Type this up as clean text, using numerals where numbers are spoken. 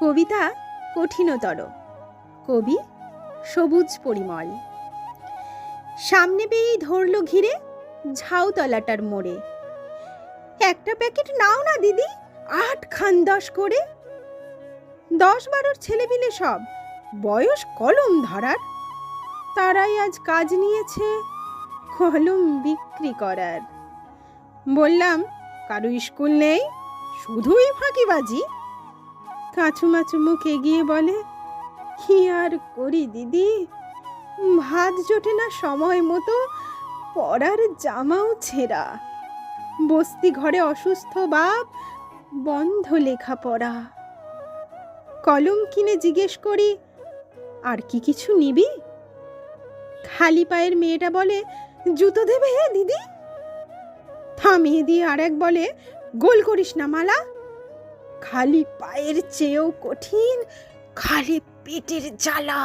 কবিতা কঠিনতর। কবি সবুজ পরিমল। সামনে পেয়েই ধরল ঘিরে ঝাউতলাটার মোড়ে। একটা প্যাকেট নাও না দিদি, 8 খান 10 করে। 10-12 ছেলেপিলে সব, বয়স কলম ধরার। তারাই আজ কাজ নিয়েছে কলম বিক্রি করার। বললাম, কারো স্কুল নেই, শুধুই ফাঁকিবাজি। কাঁচুমাচু মুখ এগিয়ে বলে, কি আর করি দিদি, ভাত জোটে না সময় মতো, পরার জামাও ছেঁড়া। বস্তি ঘরে অসুস্থ বাপ, বন্ধ লেখাপড়া। কলম কিনে জিজ্ঞেস করি, আর কি কিছু নিবি? খালি পায়ের মেয়েটা বলে, জুতো দেবে হে দিদি। থামিয়ে দিয়ে আরেক বলে, গোল করিস না মালা। খালি পায়ের চেয়েও কঠিন খালি পেটের জ্বালা।